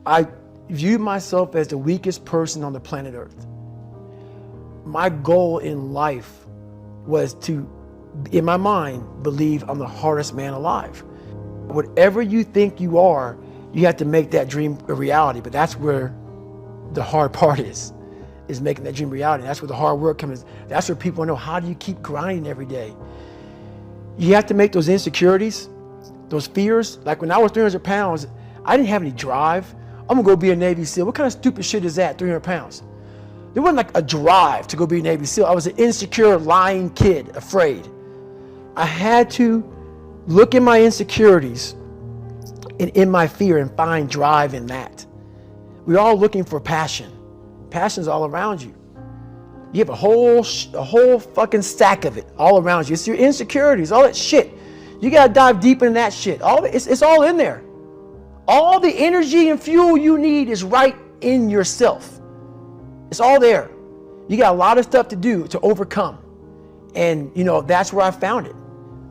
I viewed myself as the weakest person on the planet Earth. My goal in life was to, in my mind, believe I'm the hardest man alive. Whatever you think you are, you have to make that dream a reality. But that's where the hard part is making that dream reality. That's where the hard work comes. That's where people know, how do you keep grinding every day? You have to make those insecurities, those fears. Like when I was 300 pounds, I didn't have any drive. I'm gonna go be a Navy SEAL. What kind of stupid shit is that, 300 pounds? There wasn't like a drive to go be a Navy SEAL. I was an insecure, lying kid, afraid. I had to look at my insecurities and in my fear and find drive in that. We're all looking for passion. Passion's all around you. You have a whole fucking stack of it all around you. It's your insecurities, all that shit. You gotta dive deep in that shit. All of it, it's all in there. All the energy and fuel you need is right in yourself. It's all there. You got a lot of stuff to do to overcome. And you know, that's where I found it.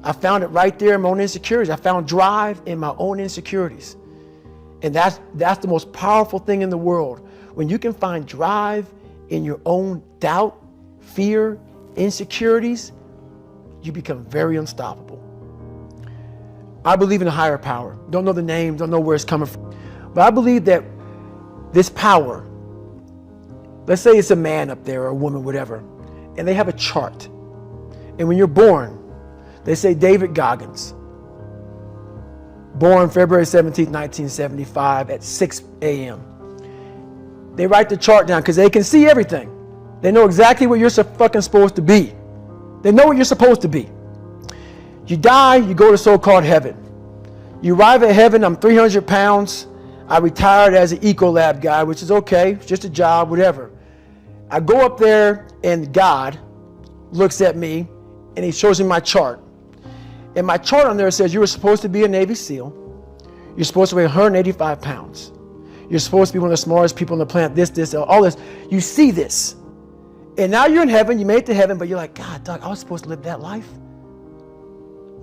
I found it right there in my own insecurities. I found drive in my own insecurities. And that's the most powerful thing in the world. When you can find drive in your own doubt, fear, insecurities, you become very unstoppable. I believe in a higher power. Don't know the name, don't know where it's coming from. But I believe that this power, let's say it's a man up there or a woman, whatever, and they have a chart. And when you're born, they say David Goggins, born February 17th, 1975 at 6 a.m. They write the chart down because they can see everything. They know exactly where you're fucking supposed to be. They know what you're supposed to be. You die, you go to so-called heaven. You arrive at heaven, I'm 300 pounds. I retired as an Ecolab guy, which is okay, it's just a job, whatever. I go up there and God looks at me and he shows me my chart. And my chart on there says you were supposed to be a Navy SEAL. You're supposed to weigh 185 pounds. You're supposed to be one of the smartest people on the planet, this, all this. You see this. And now you're in heaven, you made it to heaven, but you're like, God, Doug, I was supposed to live that life.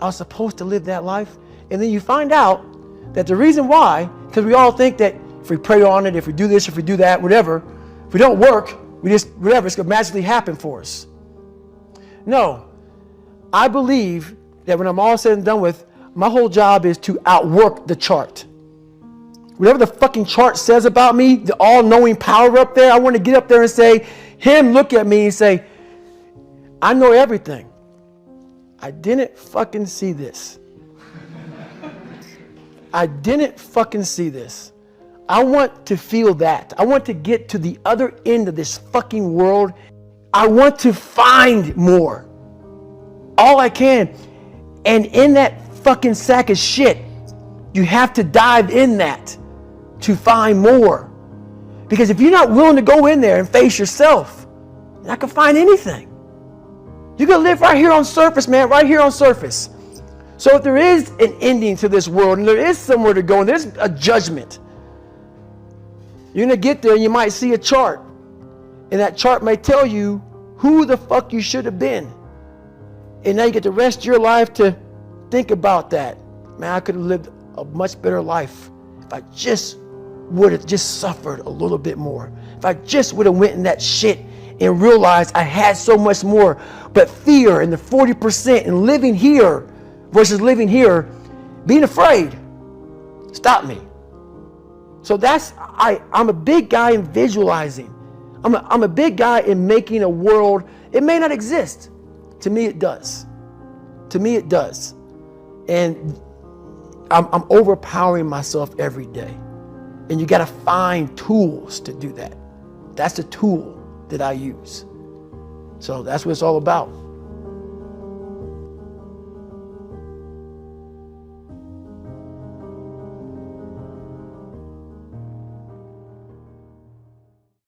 I was supposed to live that life. And then you find out that the reason why, because we all think that if we pray on it, if we do this, if we do that, whatever, if we don't work, we just, whatever, it's going to magically happen for us. No, I believe that when I'm all said and done with, my whole job is to outwork the chart. Whatever the fucking chart says about me, the all-knowing power up there, I want to get up there and say, him look at me and say, I know everything. I didn't fucking see this. I didn't fucking see this. I want to feel that. I want to get to the other end of this fucking world. I want to find more. All I can. And in that fucking sack of shit, you have to dive in that to find more. Because if you're not willing to go in there and face yourself, you're not gonna find anything. You're gonna live right here on surface, man, right here on surface. So if there is an ending to this world and there is somewhere to go and there's a judgment, you're gonna get there and you might see a chart. And that chart may tell you who the fuck you should have been. And now you get the rest of your life to think about that. Man, I could have lived a much better life if I just would have just suffered a little bit more. If I just would have went in that shit and realized I had so much more. But fear and the 40% and living here versus living here, being afraid, stopped me. So I'm a big guy in visualizing. I'm a big guy in making a world. It may not exist. To me, it does. To me, it does. And I'm overpowering myself every day. And you got to find tools to do that. That's the tool that I use. So that's what it's all about.